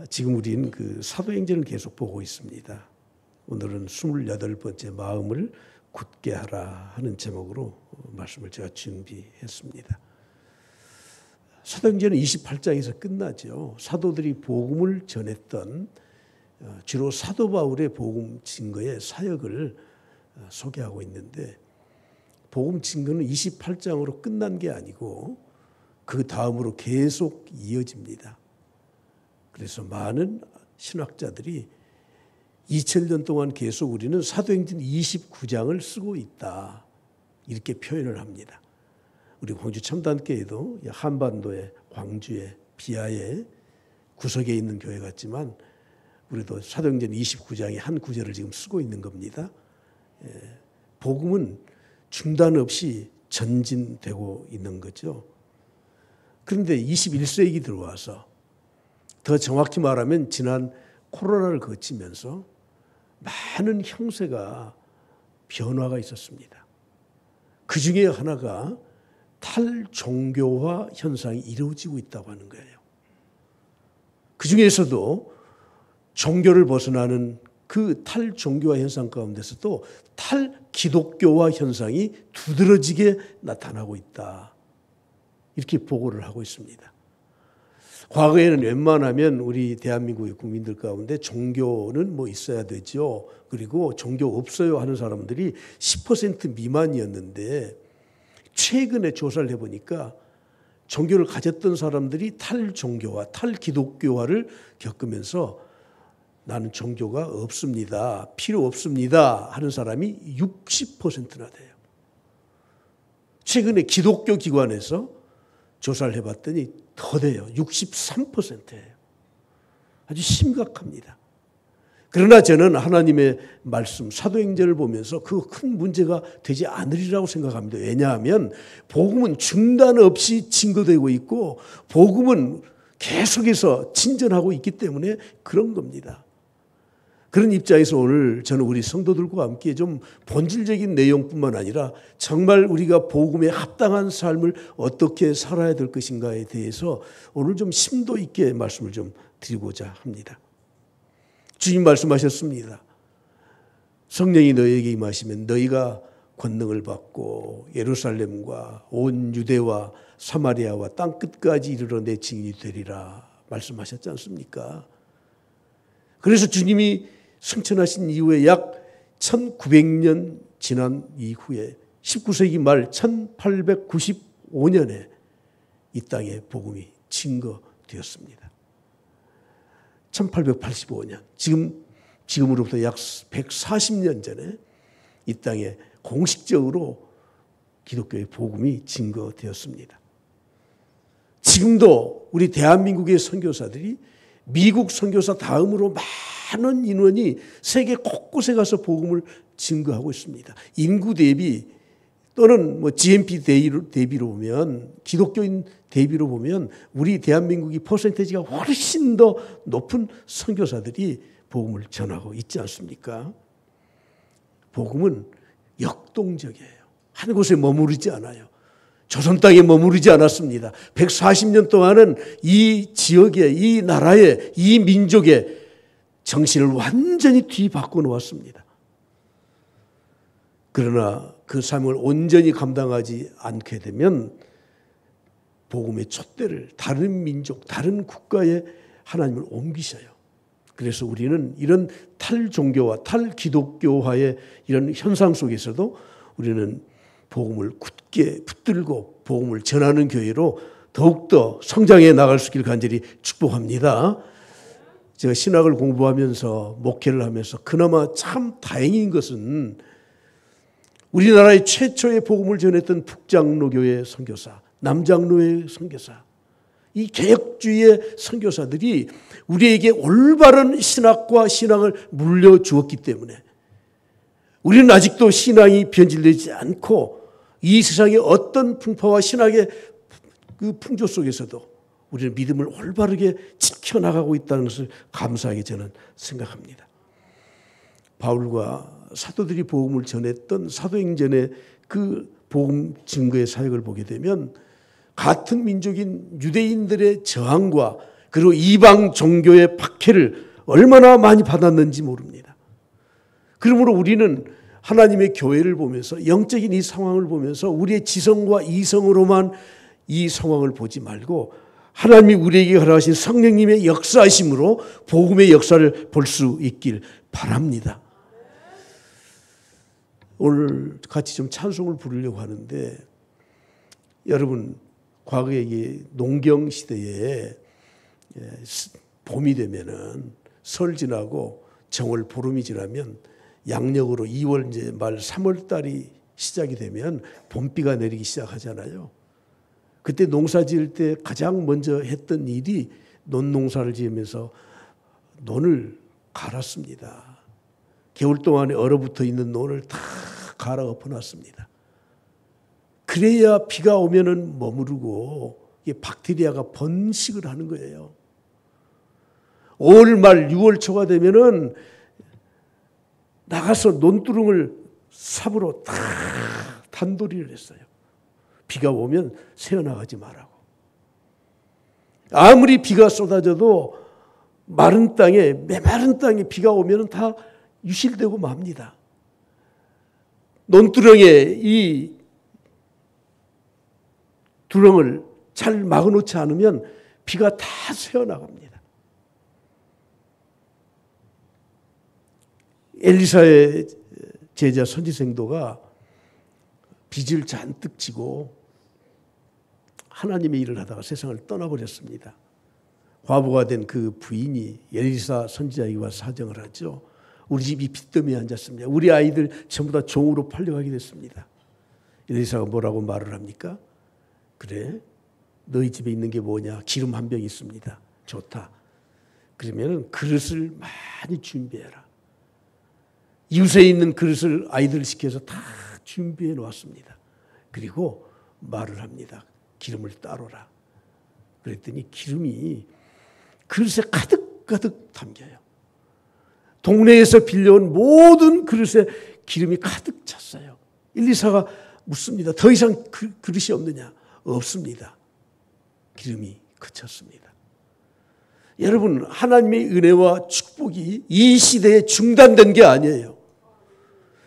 지금 우리는 그 사도행전을 계속 보고 있습니다. 오늘은 28번째 마음을 굳게 하라 하는 제목으로 말씀을 제가 준비했습니다. 사도행전은 28장에서 끝나죠. 사도들이 복음을 전했던 주로 사도 바울의 복음 증거의 사역을 소개하고 있는데, 복음 증거는 28장으로 끝난 게 아니고 그 다음으로 계속 이어집니다. 그래서 많은 신학자들이 2000년 동안 계속 우리는 사도행전 29장을 쓰고 있다, 이렇게 표현을 합니다. 우리 광주 첨단교회도 한반도의 광주에 비하에 구석에 있는 교회 같지만 우리도 사도행전 29장의 한 구절을 지금 쓰고 있는 겁니다. 복음은 중단 없이 전진되고 있는 거죠. 그런데 21세기 들어와서, 더 정확히 말하면 지난 코로나를 거치면서 많은 형세가 변화가 있었습니다. 그 중에 하나가 탈종교화 현상이 이루어지고 있다고 하는 거예요. 그 중에서도 종교를 벗어나는 그 탈종교화 현상 가운데서도 탈기독교화 현상이 두드러지게 나타나고 있다, 이렇게 보고를 하고 있습니다. 과거에는 웬만하면 우리 대한민국의 국민들 가운데 종교는 뭐 있어야 되죠. 그리고 종교 없어요 하는 사람들이 10% 미만이었는데, 최근에 조사를 해보니까 종교를 가졌던 사람들이 탈종교화, 탈기독교화를 겪으면서 나는 종교가 없습니다, 필요 없습니다 하는 사람이 60%나 돼요. 최근에 기독교 기관에서 조사를 해봤더니 더 돼요. 63%예요. 아주 심각합니다. 그러나 저는 하나님의 말씀, 사도행전을 보면서 그 큰 문제가 되지 않으리라고 생각합니다. 왜냐하면 복음은 중단 없이 증거되고 있고 복음은 계속해서 진전하고 있기 때문에 그런 겁니다. 그런 입장에서 오늘 저는 우리 성도들과 함께 좀 본질적인 내용뿐만 아니라 정말 우리가 복음에 합당한 삶을 어떻게 살아야 될 것인가에 대해서 오늘 좀 심도 있게 말씀을 좀 드리고자 합니다. 주님 말씀하셨습니다. 성령이 너희에게 임하시면 너희가 권능을 받고 예루살렘과 온 유대와 사마리아와 땅 끝까지 이르러 내 증인이 되리라 말씀하셨지 않습니까? 그래서 주님이 승천하신 이후에 약 1900년 지난 이후에 19세기 말 1895년에 이 땅에 복음이 증거되었습니다. 1885년, 지금으로부터 약 140년 전에 이 땅에 공식적으로 기독교의 복음이 증거되었습니다. 지금도 우리 대한민국의 선교사들이 미국 선교사 다음으로 많은 인원이 세계 곳곳에 가서 복음을 증거하고 있습니다. 인구 대비 또는 뭐 GNP 대비로 보면, 기독교인 대비로 보면 우리 대한민국이 퍼센테이지가 훨씬 더 높은 선교사들이 복음을 전하고 있지 않습니까? 복음은 역동적이에요. 한 곳에 머무르지 않아요. 조선 땅에 머무르지 않았습니다. 140년 동안은 이 지역의, 이 나라의, 이 민족의 정신을 완전히 뒤바꿔 놓았습니다. 그러나 그 삶을 온전히 감당하지 않게 되면 복음의 촛대를 다른 민족, 다른 국가에 하나님을 옮기셔요. 그래서 우리는 이런 탈종교와 탈기독교화의 이런 현상 속에서도 우리는 복음을 굳게 붙들고 복음을 전하는 교회로 더욱더 성장해 나갈 수 있기를 간절히 축복합니다. 제가 신학을 공부하면서 목회를 하면서 그나마 참 다행인 것은 우리나라의 최초의 복음을 전했던 북장로교회 선교사, 남장로의 선교사, 이 개혁주의의 선교사들이 우리에게 올바른 신학과 신앙을 물려주었기 때문에 우리는 아직도 신앙이 변질되지 않고 이 세상의 어떤 풍파와 신학의 그 풍조 속에서도 우리는 믿음을 올바르게 지켜나가고 있다는 것을 감사하게 저는 생각합니다. 바울과 사도들이 복음을 전했던 사도행전의 그 복음 증거의 사역을 보게 되면 같은 민족인 유대인들의 저항과 그리고 이방 종교의 박해를 얼마나 많이 받았는지 모릅니다. 그러므로 우리는 하나님의 교회를 보면서, 영적인 이 상황을 보면서 우리의 지성과 이성으로만 이 상황을 보지 말고 하나님이 우리에게 허락하신 성령님의 역사하심으로 복음의 역사를 볼 수 있길 바랍니다. 오늘 같이 좀 찬송을 부르려고 하는데, 여러분 과거에 농경 시대에 봄이 되면은 설 지나고 정월 보름이 지나면 양력으로 2월 이제 말 3월 달이 시작이 되면 봄비가 내리기 시작하잖아요. 그때 농사 지을 때 가장 먼저 했던 일이 논농사를 지으면서 논을 갈았습니다. 겨울 동안에 얼어붙어 있는 논을 다 갈아 엎어놨습니다. 그래야 비가 오면은 머무르고 이게 박테리아가 번식을 하는 거예요. 5월 말 6월 초가 되면은 나가서 논두렁을 삽으로 다 단도리를 했어요. 비가 오면 새어나가지 말라고. 아무리 비가 쏟아져도 마른 땅에, 메마른 땅에 비가 오면 다 유실되고 맙니다. 논두렁에 이 두렁을 잘 막아놓지 않으면 비가 다 새어나갑니다. 엘리사의 제자 선지생도가 빚을 잔뜩 지고 하나님의 일을 하다가 세상을 떠나버렸습니다. 과부가 된 그 부인이 엘리사 선지자에게 사정을 하죠. 우리 집이 빚더미에 앉았습니다. 우리 아이들 전부 다 종으로 팔려가게 됐습니다. 엘리사가 뭐라고 말을 합니까? 그래, 너희 집에 있는 게 뭐냐? 기름 한 병 있습니다. 좋다. 그러면 그릇을 많이 준비해라. 이웃에 있는 그릇을 아이들 시켜서 다 준비해 놓았습니다. 그리고 말을 합니다. 기름을 따르라. 그랬더니 기름이 그릇에 가득가득 담겨요. 동네에서 빌려온 모든 그릇에 기름이 가득 찼어요. 엘리사가 묻습니다. 더 이상 그릇이 없느냐? 없습니다. 기름이 그쳤습니다. 여러분, 하나님의 은혜와 축복이 이 시대에 중단된 게 아니에요.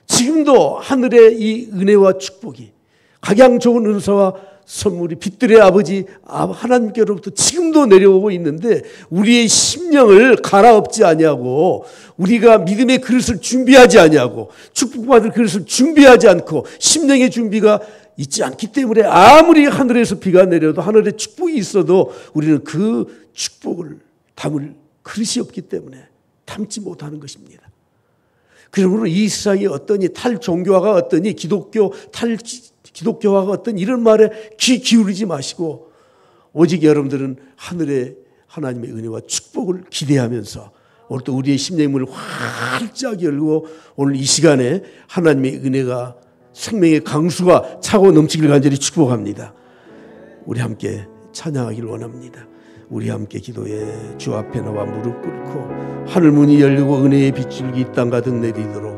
지금도 하늘의 이 은혜와 축복이, 각양 좋은 은사와 선물이 빛들의 아버지 하나님께로부터 지금도 내려오고 있는데, 우리의 심령을 갈아엎지 아니하고, 우리가 믿음의 그릇을 준비하지 아니하고, 축복받을 그릇을 준비하지 않고 심령의 준비가 있지 않기 때문에 아무리 하늘에서 비가 내려도, 하늘에 축복이 있어도 우리는 그 축복을 담을 그릇이 없기 때문에 담지 못하는 것입니다. 그러므로 이 세상이 어떠니, 탈종교화가 어떠니, 기독교화가 어떤 이런 말에 귀 기울이지 마시고, 오직 여러분들은 하늘의 하나님의 은혜와 축복을 기대하면서 오늘 또 우리의 심령의 문을 활짝 열고, 오늘 이 시간에 하나님의 은혜가, 생명의 강수가 차고 넘치길 간절히 축복합니다. 우리 함께 찬양하기를 원합니다. 우리 함께 기도해 주 앞에 나와 무릎 꿇고 하늘 문이 열리고 은혜의 빗줄기 이 땅 가득 내리도록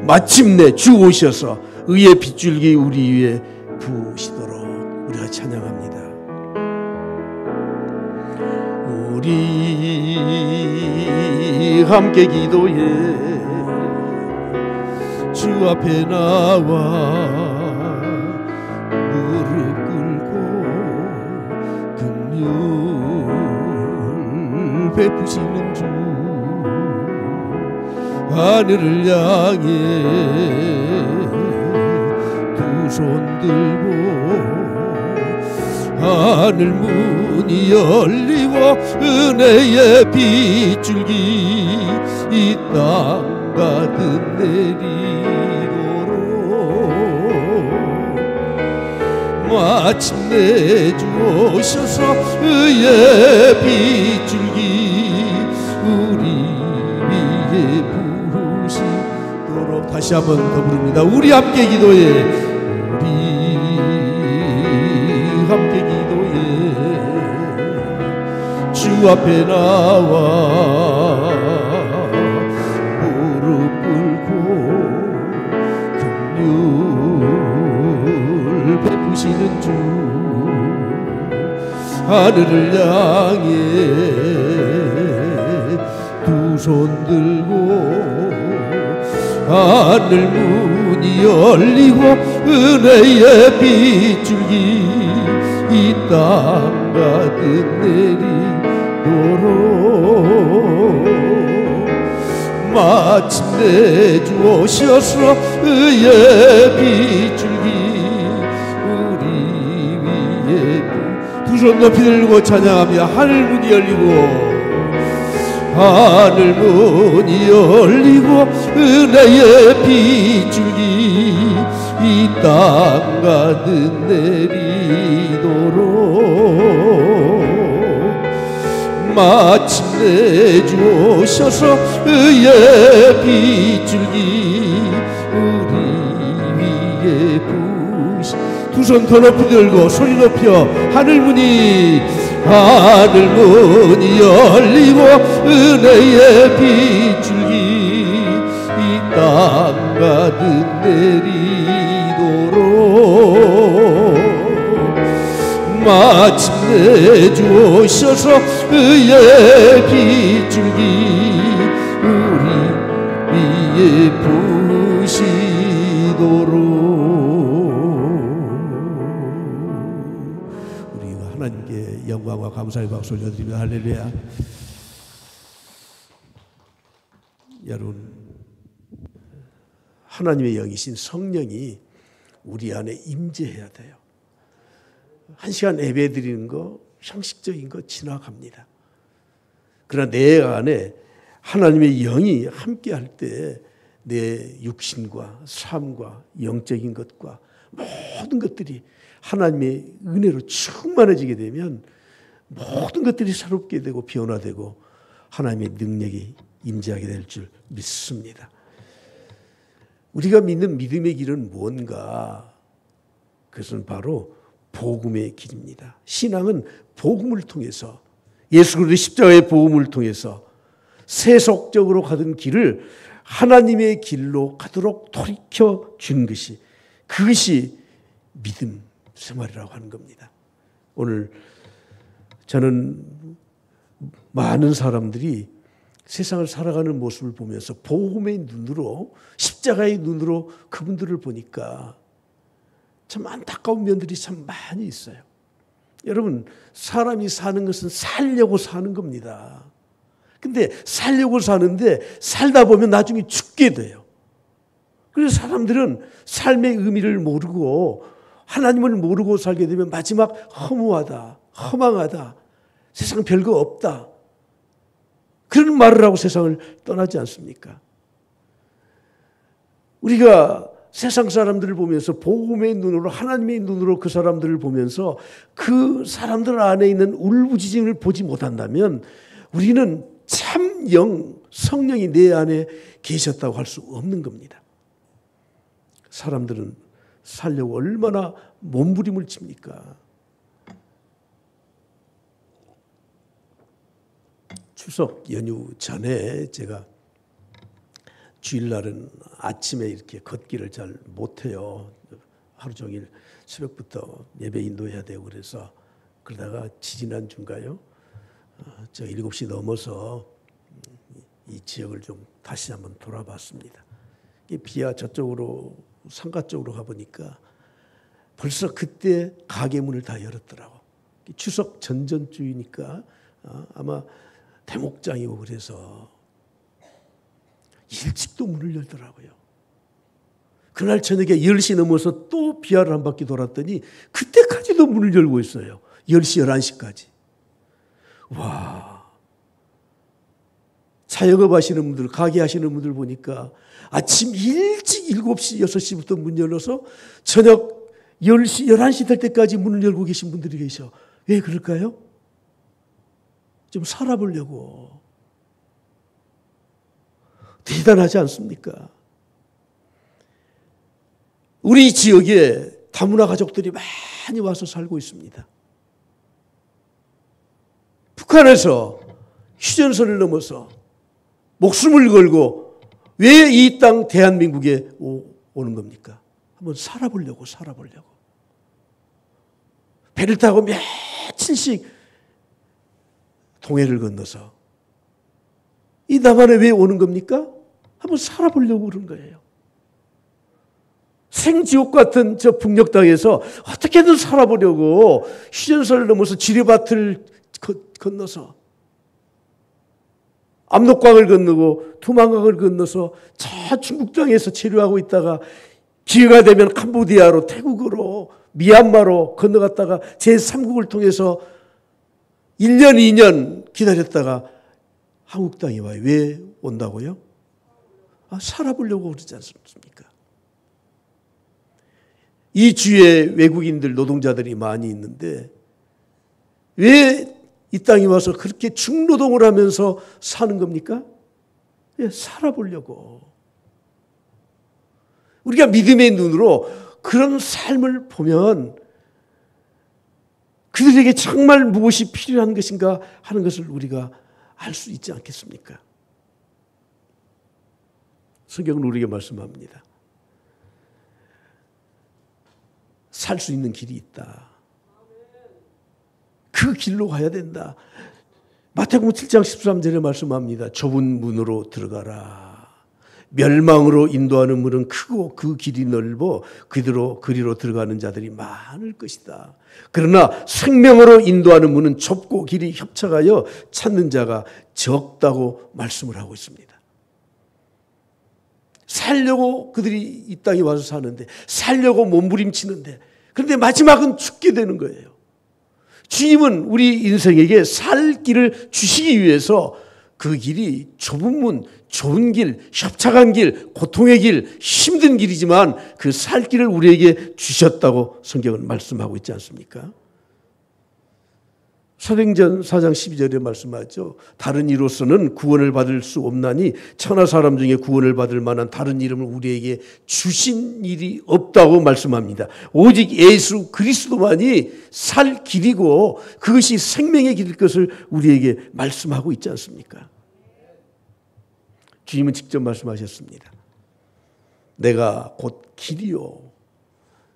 마침내 주 오셔서 의의 빗줄기 우리 위에 부으시도록 우리가 찬양합니다. 우리 함께 기도해 주 앞에 나와 무릎 꿇고 긍휼 베푸시는 주, 하늘을 향해 두 손 들고 하늘 문이 열리고 은혜의 빗줄기 이 땅 가득 내리도록 마침내 주 오셔서 의의 빗줄기 우리 위에 부으시도록. 다시 한번 더 부릅니다. 우리 함께 기도해, 우리 함께 기도해 주 앞에 나와 무릎 꿇고 긍휼 베푸시는 주, 하늘을 향해 두 손 들고 하늘 문이 열리고 은혜의 빗줄기 이 땅 가득 내리도록 마침내 주 오셔서 의의 빗줄기 우리 위에 두 손 높이 들고 찬양하며 하늘 문이 열리고 하늘 문이 열리고 은혜의 빗줄기 이 땅 가득 내리도록 마침내 주 오셔서 의의 빗줄기 우리 위에 부시 두 손 더 높이 들고 소리 높여 하늘 문이 열리고 은혜의 빗줄기 이 땅 가득 내리도록 마침내 주 오셔서 의의 빗줄기 우리 위에 부시도록 우리가 하나님께 영광과 감사의 박수 올려드리며 할렐루야. 여러분, 하나님의 영이신 성령이 우리 안에 임재해야 돼요. 한 시간 예배 드리는 거 형식적인 거 지나갑니다. 그러나 내 안에 하나님의 영이 함께 할 때 내 육신과 삶과 영적인 것과 모든 것들이 하나님의 은혜로 충만해지게 되면 모든 것들이 새롭게 되고 변화되고 하나님의 능력이 임재하게 될 줄 믿습니다. 우리가 믿는 믿음의 길은 뭔가? 그것은 바로 복음의 길입니다. 신앙은 복음을 통해서 예수 그리스도의 십자가의 복음을 통해서 세속적으로 가던 길을 하나님의 길로 가도록 돌이켜 준 것이 그것이 믿음 생활이라고 하는 겁니다. 오늘 저는 많은 사람들이 세상을 살아가는 모습을 보면서 복음의 눈으로 십자가의 눈으로 그분들을 보니까 참 안타까운 면들이 참 많이 있어요. 여러분, 사람이 사는 것은 살려고 사는 겁니다. 근데 살려고 사는데 살다 보면 나중에 죽게 돼요. 그래서 사람들은 삶의 의미를 모르고 하나님을 모르고 살게 되면 마지막 허무하다, 허망하다, 세상 별거 없다, 그런 말을 하고 세상을 떠나지 않습니까? 우리가 세상 사람들을 보면서 복음의 눈으로 하나님의 눈으로 그 사람들을 보면서 그 사람들 안에 있는 울부짖음을 보지 못한다면 우리는 참 성령이 내 안에 계셨다고 할 수 없는 겁니다. 사람들은 살려고 얼마나 몸부림을 칩니까? 추석 연휴 전에 제가 주일날은 아침에 이렇게 걷기를 잘 못해요. 하루 종일 새벽부터 예배 인도해야 되고 그래서 그러다가 지지난주인가요? 저 7시 넘어서 이 지역을 좀 다시 한번 돌아봤습니다. 비야 저쪽으로 상가 쪽으로 가보니까 벌써 그때 가게 문을 다 열었더라고. 추석 전전주이니까 아마 대목장이고 그래서 일찍도 문을 열더라고요. 그날 저녁에 10시 넘어서 또 비아를 한 바퀴 돌았더니 그때까지도 문을 열고 있어요. 10시, 11시까지. 와, 자영업 하시는 분들, 가게 하시는 분들 보니까 아침 일찍 7시, 6시부터 문 열어서 저녁 10시, 11시 될 때까지 문을 열고 계신 분들이 계셔. 왜 그럴까요? 좀 살아보려고. 대단하지 않습니까? 우리 지역에 다문화 가족들이 많이 와서 살고 있습니다. 북한에서 휴전선을 넘어서 목숨을 걸고 왜 이 땅 대한민국에 오는 겁니까? 한번 살아보려고. 배를 타고 며칠씩 동해를 건너서 이 남한에 왜 오는 겁니까? 한번 살아보려고 그런 거예요. 생지옥 같은 저 북녘 땅에서 어떻게든 살아보려고 휴전선을 넘어서 지뢰밭을 건너서 압록강을 건너고 두만강을 건너서 저 중국 땅에서 체류하고 있다가 기회가 되면 캄보디아로, 태국으로, 미얀마로 건너갔다가 제3국을 통해서 1년, 2년 기다렸다가 한국 땅에 와요. 왜 온다고요? 살아보려고 그러지 않습니까? 이 주에 외국인들, 노동자들이 많이 있는데 왜 이 땅에 와서 그렇게 중노동을 하면서 사는 겁니까? 살아보려고. 우리가 믿음의 눈으로 그런 삶을 보면 그들에게 정말 무엇이 필요한 것인가 하는 것을 우리가 알 수 있지 않겠습니까? 성경은 우리에게 말씀합니다. 살 수 있는 길이 있다. 그 길로 가야 된다. 마태복음 7장 13절에 말씀합니다. 좁은 문으로 들어가라. 멸망으로 인도하는 문은 크고 그 길이 넓어 그리로 들어가는 자들이 많을 것이다. 그러나 생명으로 인도하는 문은 좁고 길이 협착하여 찾는 자가 적다고 말씀을 하고 있습니다. 살려고 그들이 이 땅에 와서 사는데, 살려고 몸부림치는데, 그런데 마지막은 죽게 되는 거예요. 주님은 우리 인생에게 살 길을 주시기 위해서 그 길이 좁은 문, 좋은 길, 협착한 길, 고통의 길, 힘든 길이지만 그 살 길을 우리에게 주셨다고 성경은 말씀하고 있지 않습니까? 사도행전 4장 12절에 말씀하죠. 다른 이로서는 구원을 받을 수 없나니 천하 사람 중에 구원을 받을 만한 다른 이름을 우리에게 주신 일이 없다고 말씀합니다. 오직 예수 그리스도만이 살 길이고 그것이 생명의 길일 것을 우리에게 말씀하고 있지 않습니까? 주님은 직접 말씀하셨습니다. 내가 곧 길이요.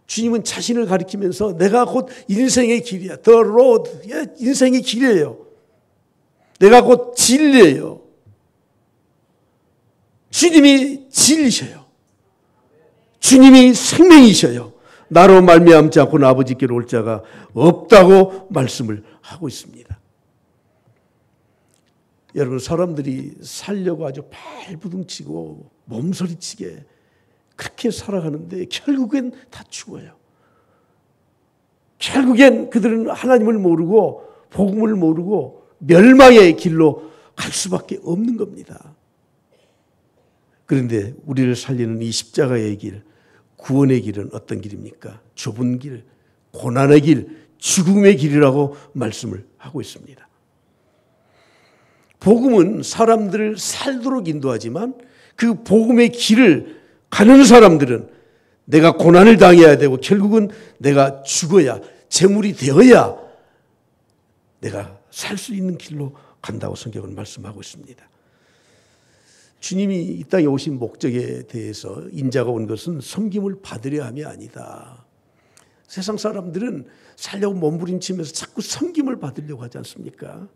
주님은 자신을 가리키면서 내가 곧 인생의 길이야. The road. 인생의 길이에요. 내가 곧 진리예요. 주님이 진리셔요. 주님이 생명이셔요. 나로 말미암지 않고는 아버지께로 올 자가 없다고 말씀을 하고 있습니다. 여러분, 사람들이 살려고 아주 발부둥치고 몸서리치게 그렇게 살아가는데 결국엔 다 죽어요. 결국엔 그들은 하나님을 모르고 복음을 모르고 멸망의 길로 갈 수밖에 없는 겁니다. 그런데 우리를 살리는 이 십자가의 길, 구원의 길은 어떤 길입니까? 좁은 길, 고난의 길, 죽음의 길이라고 말씀을 하고 있습니다. 복음은 사람들을 살도록 인도하지만 그 복음의 길을 가는 사람들은 내가 고난을 당해야 되고 결국은 내가 죽어야, 재물이 되어야 내가 살 수 있는 길로 간다고 성경은 말씀하고 있습니다. 주님이 이 땅에 오신 목적에 대해서 인자가 온 것은 섬김을 받으려 함이 아니다. 세상 사람들은 살려고 몸부림치면서 자꾸 섬김을 받으려고 하지 않습니까?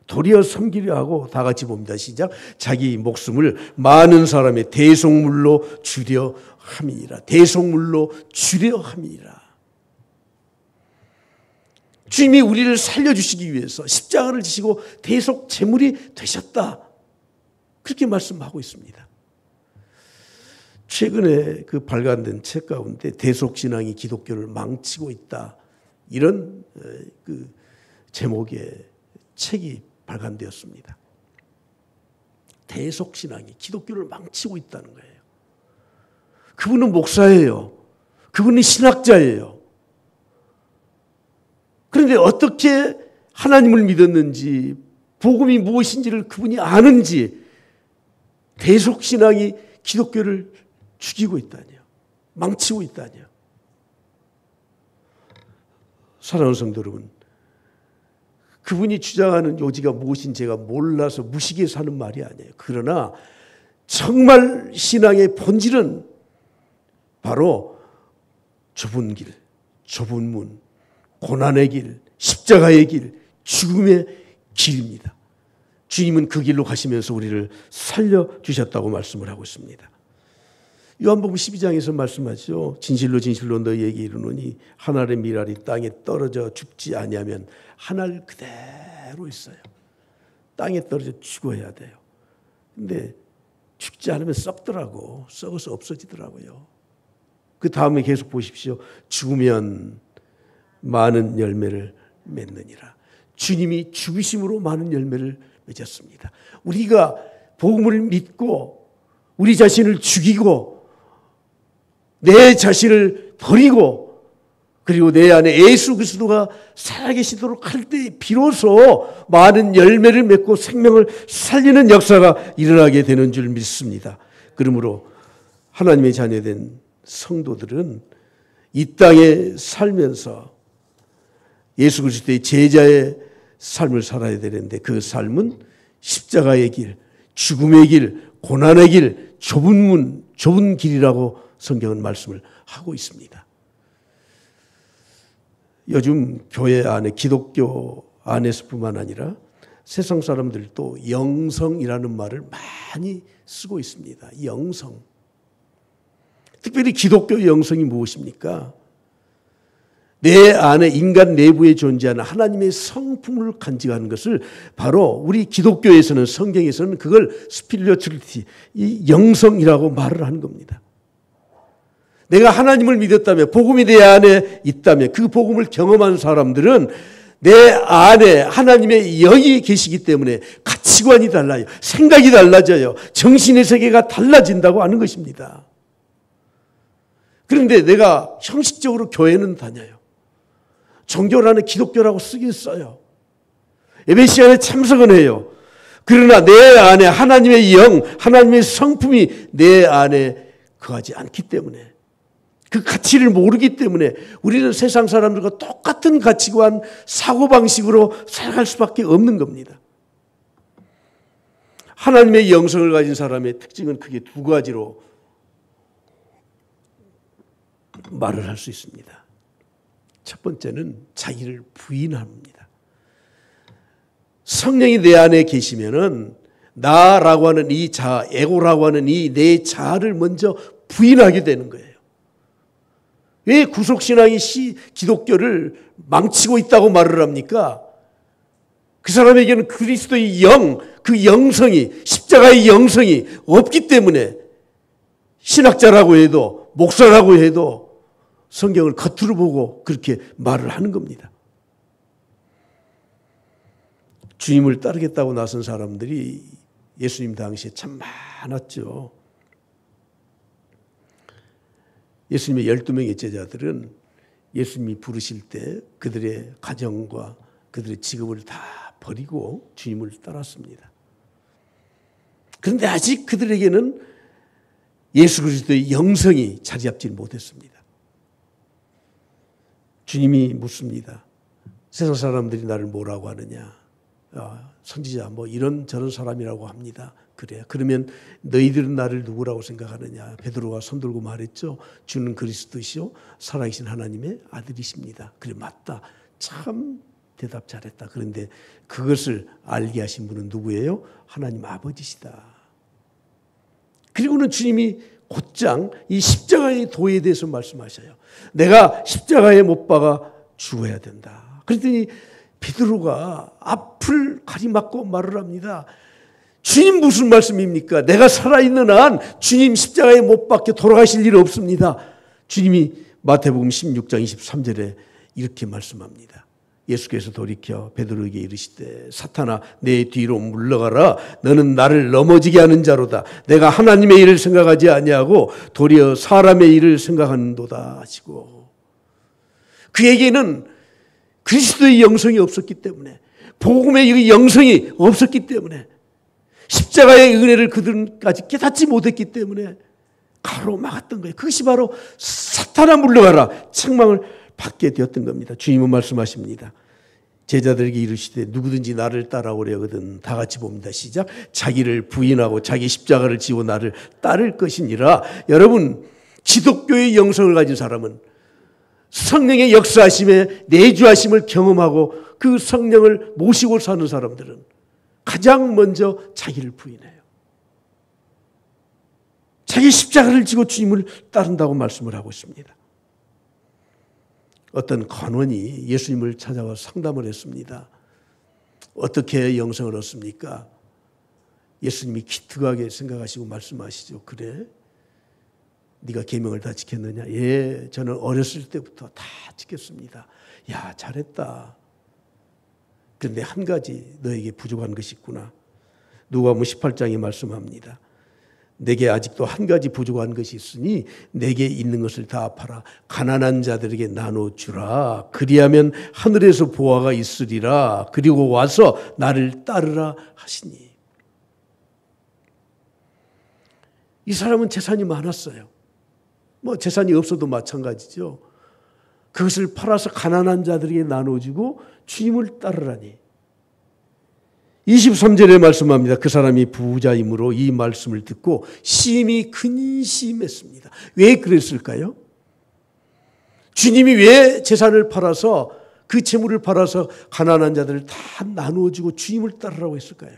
도리어 섬기려 하고 다 같이 봅니다. 시작. 자기 목숨을 많은 사람의 대속물로 주려 함이니라. 대속물로 주려 함이니라. 주님이 우리를 살려주시기 위해서 십자가를 지시고 대속 제물이 되셨다. 그렇게 말씀하고 있습니다. 최근에 그 발간된 책 가운데 대속신앙이 기독교를 망치고 있다. 이런 그 제목의 책이 발간되었습니다. 대속신앙이 기독교를 망치고 있다는 거예요. 그분은 목사예요. 그분은 신학자예요. 그런데 어떻게 하나님을 믿었는지, 복음이 무엇인지를 그분이 아는지 대속신앙이 기독교를 죽이고 있다니요. 망치고 있다니요. 사랑하는 성도 여러분, 그분이 주장하는 요지가 무엇인지 제가 몰라서 무식해서 하는 말이 아니에요. 그러나 정말 신앙의 본질은 바로 좁은 길, 좁은 문, 고난의 길, 십자가의 길, 죽음의 길입니다. 주님은 그 길로 가시면서 우리를 살려주셨다고 말씀을 하고 있습니다. 요한복음 12장에서 말씀하죠. 진실로 진실로 너희에게 이르노니 한 알의 밀알이 땅에 떨어져 죽지 아니하면 한 알 그대로 있어요. 땅에 떨어져 죽어야 돼요. 근데 죽지 않으면 썩더라고. 썩어서 없어지더라고요. 그 다음에 계속 보십시오. 죽으면 많은 열매를 맺느니라. 주님이 죽으심으로 많은 열매를 맺었습니다. 우리가 복음을 믿고 우리 자신을 죽이고 내 자신을 버리고 그리고 내 안에 예수 그리스도가 살아계시도록 할 때 비로소 많은 열매를 맺고 생명을 살리는 역사가 일어나게 되는 줄 믿습니다. 그러므로 하나님의 자녀된 성도들은 이 땅에 살면서 예수 그리스도의 제자의 삶을 살아야 되는데 그 삶은 십자가의 길, 죽음의 길, 고난의 길, 좁은 문, 좁은 길이라고 성경은 말씀을 하고 있습니다. 요즘 교회 안에 기독교 안에서뿐만 아니라 세상 사람들도 영성이라는 말을 많이 쓰고 있습니다. 영성. 특별히 기독교 영성이 무엇입니까? 내 안에 인간 내부에 존재하는 하나님의 성품을 간직하는 것을 바로 우리 기독교에서는 성경에서는 그걸 스피리추얼리티, 이 영성이라고 말을 하는 겁니다. 내가 하나님을 믿었다면 복음이 내 안에 있다면 그 복음을 경험한 사람들은 내 안에 하나님의 영이 계시기 때문에 가치관이 달라요. 생각이 달라져요. 정신의 세계가 달라진다고 하는 것입니다. 그런데 내가 형식적으로 교회는 다녀요. 종교라는 기독교라고 쓰긴 써요. 예배 시간에 참석은 해요. 그러나 내 안에 하나님의 영, 하나님의 성품이 내 안에 거하지 않기 때문에 그 가치를 모르기 때문에 우리는 세상 사람들과 똑같은 가치관, 사고방식으로 살아갈 수밖에 없는 겁니다. 하나님의 영성을 가진 사람의 특징은 크게 두 가지로 말을 할 수 있습니다. 첫 번째는 자기를 부인합니다. 성령이 내 안에 계시면은 나라고 하는 이 자아, 에고라고 하는 이 내 자아를 먼저 부인하게 되는 거예요. 왜 구속신앙이 기독교를 망치고 있다고 말을 합니까? 그 사람에게는 그리스도의 영, 그 영성이, 십자가의 영성이 없기 때문에 신학자라고 해도 목사라고 해도 성경을 겉으로 보고 그렇게 말을 하는 겁니다. 주님을 따르겠다고 나선 사람들이 예수님 당시에 참 많았죠. 예수님의 12명의 제자들은 예수님이 부르실 때 그들의 가정과 그들의 직업을 다 버리고 주님을 따랐습니다. 그런데 아직 그들에게는 예수 그리스도의 영성이 자리 잡지 못했습니다. 주님이 묻습니다. 세상 사람들이 나를 뭐라고 하느냐? 선지자 뭐 이런 저런 사람이라고 합니다. 그래. 그러면 너희들은 나를 누구라고 생각하느냐? 베드로가 손들고 말했죠. 주는 그리스도시요 살아계신 하나님의 아들이십니다. 그래 맞다. 참 대답 잘했다. 그런데 그것을 알게 하신 분은 누구예요? 하나님 아버지시다. 그리고는 주님이 곧장 이 십자가의 도에 대해서 말씀하셔요. 내가 십자가에 못 박아 죽어야 된다. 그랬더니 베드로가 앞을 가리막고 말을 합니다. 주님 무슨 말씀입니까? 내가 살아있는 한 주님 십자가에 못 박혀 돌아가실 일 없습니다. 주님이 마태복음 16장 23절에 이렇게 말씀합니다. 예수께서 돌이켜 베드로에게 이르시되 사탄아 내 뒤로 물러가라. 너는 나를 넘어지게 하는 자로다. 내가 하나님의 일을 생각하지 아니하고 도리어 사람의 일을 생각하는도다 하시고 그에게는 그리스도의 영성이 없었기 때문에 복음의 영성이 없었기 때문에 십자가의 은혜를 그들까지 깨닫지 못했기 때문에 가로막았던 거예요. 그것이 바로 사탄아 물러가라 책망을 받게 되었던 겁니다. 주님은 말씀하십니다. 제자들에게 이르시되 누구든지 나를 따라오려거든 다 같이 봅니다. 시작. 자기를 부인하고 자기 십자가를 지고 나를 따를 것이니라. 여러분 기독교의 영성을 가진 사람은 성령의 역사하심에 내주하심을 경험하고 그 성령을 모시고 사는 사람들은 가장 먼저 자기를 부인해요. 자기 십자가를 지고 주님을 따른다고 말씀을 하고 있습니다. 어떤 간원이 예수님을 찾아와 상담을 했습니다. 어떻게 영생을 얻습니까? 예수님이 기특하게 생각하시고 말씀하시죠. 그래? 네가 계명을 다 지켰느냐? 예, 저는 어렸을 때부터 다 지켰습니다. 야, 잘했다. 그런데 한 가지 너에게 부족한 것이 있구나. 누가복음 18장에 말씀합니다. 내게 아직도 한 가지 부족한 것이 있으니 내게 있는 것을 다 팔아 가난한 자들에게 나눠주라. 그리하면 하늘에서 보화가 있으리라. 그리고 와서 나를 따르라 하시니. 이 사람은 재산이 많았어요. 재산이 없어도 마찬가지죠. 그것을 팔아서 가난한 자들에게 나눠주고 주님을 따르라니. 23절에 말씀합니다. 그 사람이 부자이므로 이 말씀을 듣고 심히 근심했습니다. 왜 그랬을까요? 주님이 왜 재산을 팔아서 그 재물을 팔아서 가난한 자들을 다 나누어주고 주님을 따르라고 했을까요?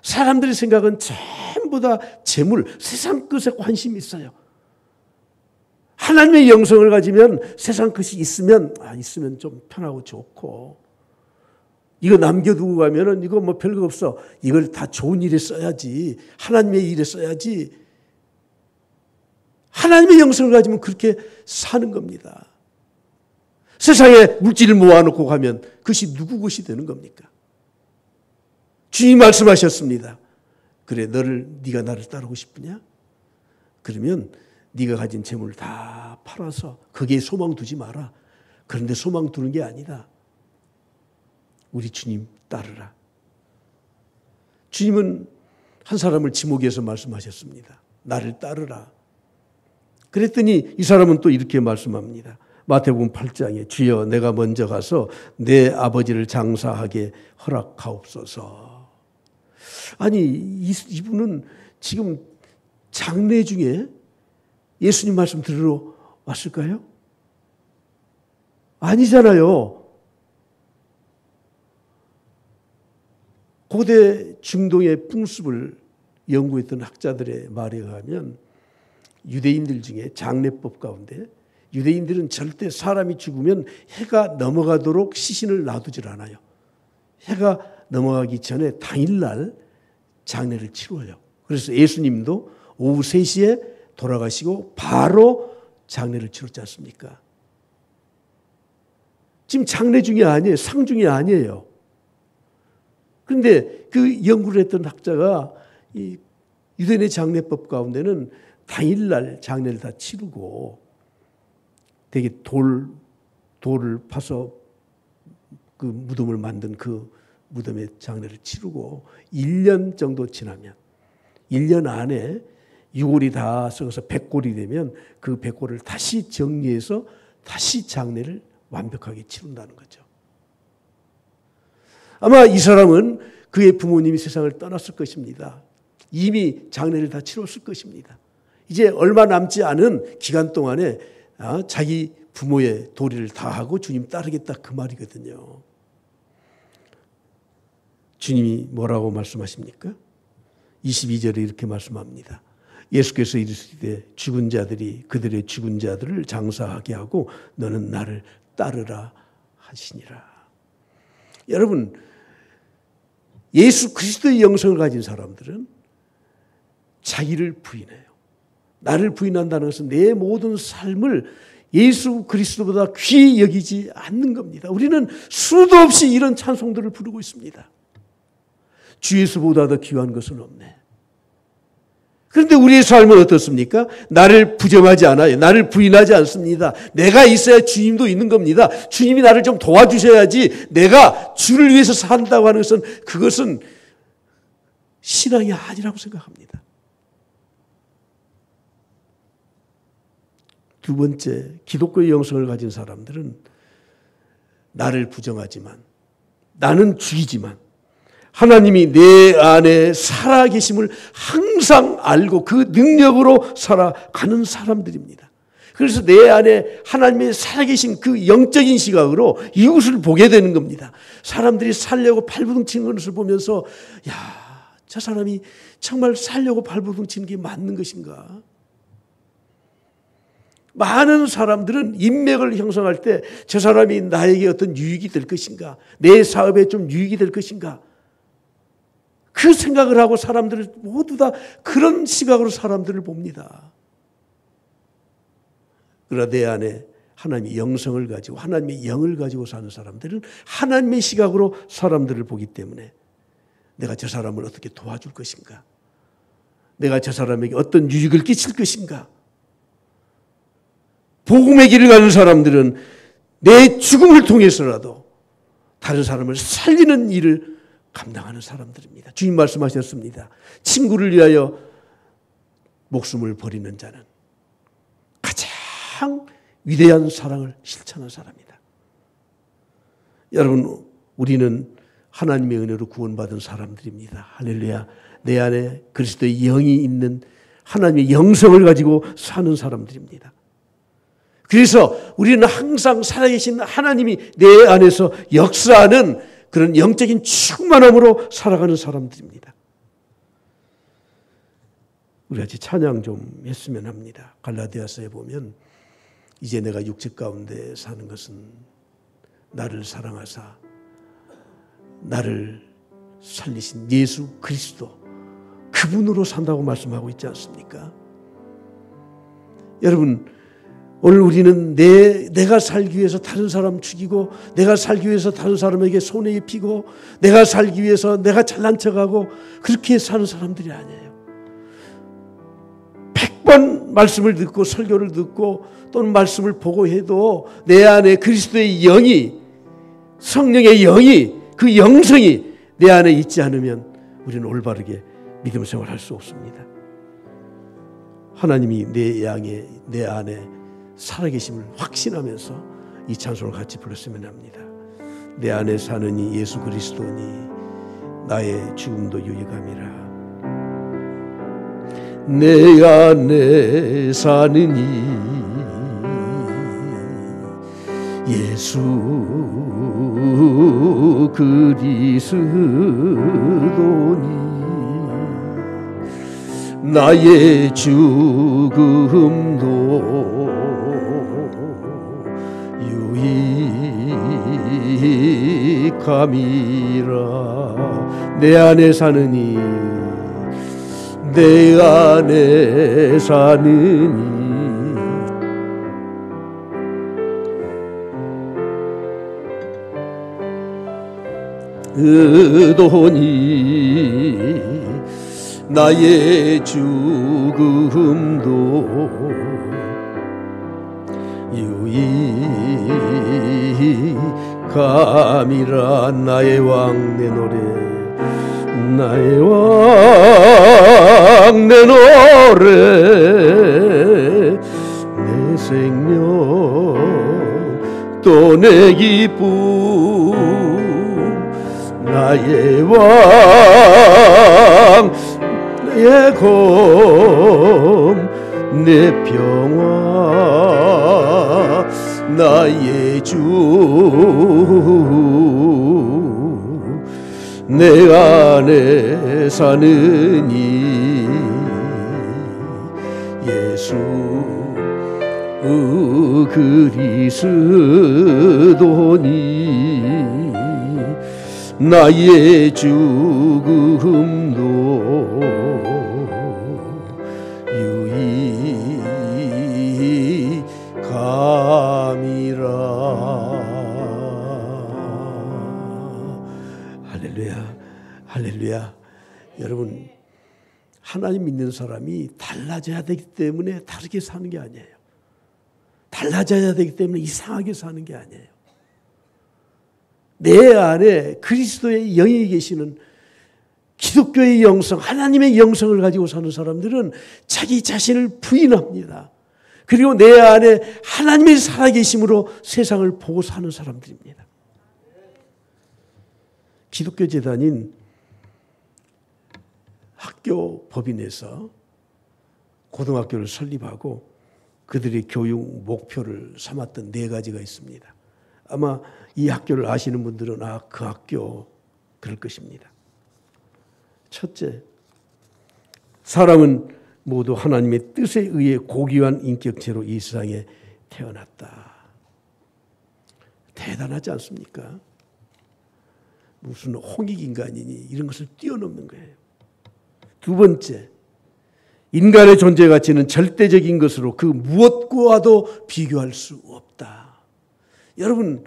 사람들의 생각은 전부 다 재물, 세상 것에 관심이 있어요. 하나님의 영성을 가지면 세상 것이 있으면 좀 편하고 좋고, 이거 남겨두고 가면은 이거 별거 없어. 이걸 다 좋은 일에 써야지. 하나님의 일에 써야지. 하나님의 영성을 가지면 그렇게 사는 겁니다. 세상에 물질을 모아놓고 가면 그것이 누구 것이 되는 겁니까? 주님 말씀하셨습니다. 그래, 네가 나를 따르고 싶으냐? 그러면 네가 가진 재물을 다 팔아서 거기에 소망 두지 마라. 그런데 소망 두는 게 아니다. 우리 주님 따르라. 주님은 한 사람을 지목해서 말씀하셨습니다. 나를 따르라. 그랬더니 이 사람은 또 이렇게 말씀합니다. 마태복음 8장에 주여 내가 먼저 가서 내 아버지를 장사하게 허락하옵소서. 아니 이분은 지금 장례 중에 예수님 말씀 들으러 왔을까요? 아니잖아요. 고대 중동의 풍습을 연구했던 학자들의 말에 의하면 유대인들 중에 장례법 가운데 유대인들은 절대 사람이 죽으면 해가 넘어가도록 시신을 놔두질 않아요. 해가 넘어가기 전에 당일날 장례를 치러요. 그래서 예수님도 오후 3시에 돌아가시고 바로 장례를 치렀지 않습니까? 지금 장례 중이 아니에요. 상 중이 아니에요. 그런데 그 연구를 했던 학자가 이 유대인의 장례법 가운데는 당일날 장례를 다 치르고 되게 돌을 파서 그 무덤을 만든 그 무덤의 장례를 치르고 1년 정도 지나면 1년 안에 유골이 다 썩어서 백골이 되면 그 백골을 다시 정리해서 다시 장례를 완벽하게 치른다는 거죠. 아마 이 사람은 그의 부모님이 세상을 떠났을 것입니다. 이미 장례를 다 치렀을 것입니다. 이제 얼마 남지 않은 기간 동안에 자기 부모의 도리를 다 하고 주님 따르겠다 그 말이거든요. 주님이 뭐라고 말씀하십니까? 22절에 이렇게 말씀합니다. 예수께서 이르시되 죽은 자들이 그들의 죽은 자들을 장사하게 하고 너는 나를 따르라 하시니라. 여러분, 예수 그리스도의 영성을 가진 사람들은 자기를 부인해요. 나를 부인한다는 것은 내 모든 삶을 예수 그리스도보다 귀히 여기지 않는 겁니다. 우리는 수도 없이 이런 찬송들을 부르고 있습니다. 주 예수보다 더 귀한 것은 없네. 그런데 우리의 삶은 어떻습니까? 나를 부정하지 않아요. 나를 부인하지 않습니다. 내가 있어야 주님도 있는 겁니다. 주님이 나를 좀 도와주셔야지 내가 주를 위해서 산다고 하는 것은 그것은 신앙이 아니라고 생각합니다. 두 번째, 기독교의 영성을 가진 사람들은 나를 부정하지만 나는 죽이지만 하나님이 내 안에 살아계심을 항상 알고 그 능력으로 살아가는 사람들입니다. 그래서 내 안에 하나님의 살아계신 그 영적인 시각으로 이웃을 보게 되는 겁니다. 사람들이 살려고 발버둥 치는 것을 보면서 야, 저 사람이 정말 살려고 발버둥 치는 게 맞는 것인가? 많은 사람들은 인맥을 형성할 때 저 사람이 나에게 어떤 유익이 될 것인가? 내 사업에 좀 유익이 될 것인가? 그 생각을 하고 사람들을 모두 다 그런 시각으로 사람들을 봅니다. 그러나 내 안에 하나님의 영성을 가지고 하나님의 영을 가지고 사는 사람들은 하나님의 시각으로 사람들을 보기 때문에 내가 저 사람을 어떻게 도와줄 것인가? 내가 저 사람에게 어떤 유익을 끼칠 것인가? 복음의 길을 가는 사람들은 내 죽음을 통해서라도 다른 사람을 살리는 일을 감당하는 사람들입니다. 주님 말씀하셨습니다. 친구를 위하여 목숨을 버리는 자는 가장 위대한 사랑을 실천한 사람이다. 여러분, 우리는 하나님의 은혜로 구원받은 사람들입니다. 할렐루야. 내 안에 그리스도의 영이 있는 하나님의 영성을 가지고 사는 사람들입니다. 그래서 우리는 항상 살아계신 하나님이 내 안에서 역사하는 그런 영적인 충만함으로 살아가는 사람들입니다. 우리 같이 찬양 좀 했으면 합니다. 갈라디아서에 보면 이제 내가 육체 가운데 사는 것은 나를 사랑하사 나를 살리신 예수 그리스도 그분으로 산다고 말씀하고 있지 않습니까? 여러분, 오늘 우리는 내가 살기 위해서 다른 사람 죽이고 내가 살기 위해서 다른 사람에게 손해 입히고 내가 살기 위해서 내가 잘난 척하고 그렇게 사는 사람들이 아니에요. 100번 말씀을 듣고 설교를 듣고 또는 말씀을 보고 해도 내 안에 그리스도의 영이 성령의 영이 그 영성이 내 안에 있지 않으면 우리는 올바르게 믿음 생활할 수 없습니다. 하나님이 내 안에 살아계심을 확신하면서 이 찬송을 같이 불렀으면 합니다. 내 안에 사는 이 예수 그리스도니 나의 죽음도 유익함이라. 내 안에 사는 이 예수 그리스도니 나의 죽음도 유익함이라. 내 안에 사느니 내 안에 사느니 의도니 나의 죽음도 유익함이라. 나의 왕 내 노래 나의 왕 내 노래 내 생명 또 내 기쁨 나의 왕 내 검 내 평화 나의 주 내 안에 사느니 예수 그리스도니 나의 죽음도 유익함이라. 할렐루야, 할렐루야. 여러분, 하나님 믿는 사람이 달라져야 되기 때문에 다르게 사는 게 아니에요. 달라져야 되기 때문에 이상하게 사는 게 아니에요. 내 안에 그리스도의 영이 계시는 기독교의 영성, 하나님의 영성을 가지고 사는 사람들은 자기 자신을 부인합니다. 그리고 내 안에 하나님의 살아계심으로 세상을 보고 사는 사람들입니다. 기독교 재단인 학교 법인에서 고등학교를 설립하고 그들의 교육 목표를 삼았던 4가지가 있습니다. 아마 이 학교를 아시는 분들은 그 학교 그럴 것입니다. 첫째, 사람은 모두 하나님의 뜻에 의해 고귀한 인격체로 이 세상에 태어났다. 대단하지 않습니까? 무슨 홍익인간이니 이런 것을 뛰어넘는 거예요. 두 번째, 인간의 존재 가치는 절대적인 것으로 그 무엇과도 비교할 수 없다. 여러분,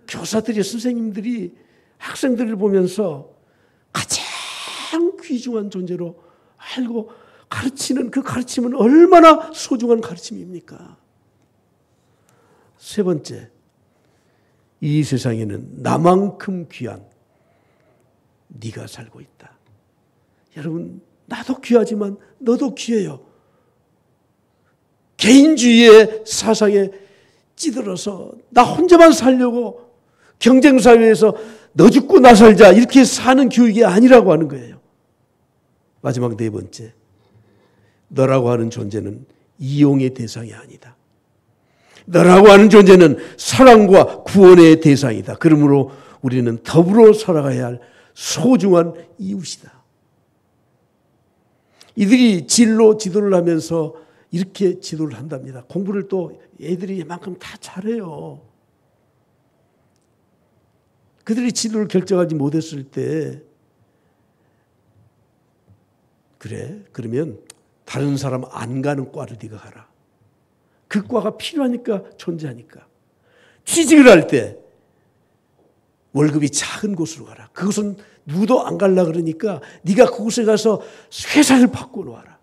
교사들이, 선생님들이 학생들을 보면서 가장 귀중한 존재로 알고 가르치는 그 가르침은 얼마나 소중한 가르침입니까? 세 번째, 이 세상에는 나만큼 귀한 네가 살고 있다. 여러분, 나도 귀하지만 너도 귀해요. 개인주의의 사상에 찌들어서 나 혼자만 살려고 경쟁사회에서 너 죽고 나 살자 이렇게 사는 교육이 아니라고 하는 거예요. 마지막 4번째, 너라고 하는 존재는 이용의 대상이 아니다. 너라고 하는 존재는 사랑과 구원의 대상이다. 그러므로 우리는 더불어 살아가야 할 소중한 이웃이다. 이들이 진로 지도를 하면서 이렇게 지도를 한답니다. 공부를 또 애들이 이만큼 다 잘해요. 그들이 진로를 결정하지 못했을 때 그래? 그러면 다른 사람 안 가는 과를 네가 가라. 그 과가 필요하니까 존재하니까. 취직을 할 때 월급이 작은 곳으로 가라. 그것은 누구도 안 가려고 그러니까 네가 그곳에 가서 회사를 바꿔놓아라.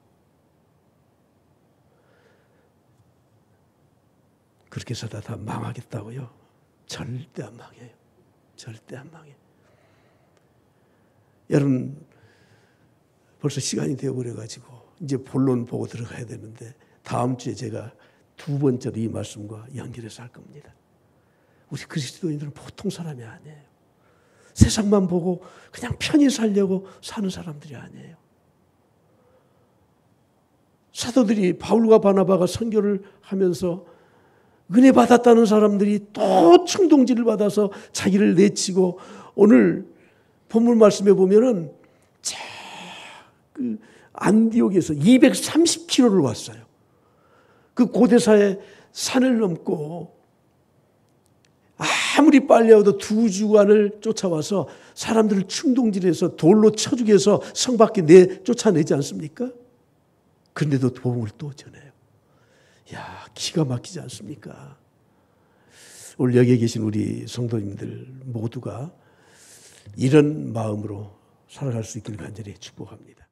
그렇게 살다 다 망하겠다고요? 절대 안 망해요. 절대 안 망해요. 여러분, 벌써 시간이 되어버려가지고 이제 본론 보고 들어가야 되는데 다음 주에 제가 2번째로 이 말씀과 연결해서 할 겁니다. 우리 그리스도인들은 보통 사람이 아니에요. 세상만 보고 그냥 편히 살려고 사는 사람들이 아니에요. 사도들이 바울과 바나바가 선교를 하면서 은혜 받았다는 사람들이 또 충동질을 받아서 자기를 내치고 오늘 본문 말씀에 보면은 그 안디옥에서 230km를 왔어요. 그 고대사의 산을 넘고 아무리 빨리 와도 2주간을 쫓아와서 사람들을 충동질해서 돌로 쳐 죽여서 성 밖에 쫓아내지 않습니까? 그런데도 복음을 또 전해요. 야, 기가 막히지 않습니까? 오늘 여기에 계신 우리 성도님들 모두가 이런 마음으로 살아갈 수 있기를 간절히 축복합니다.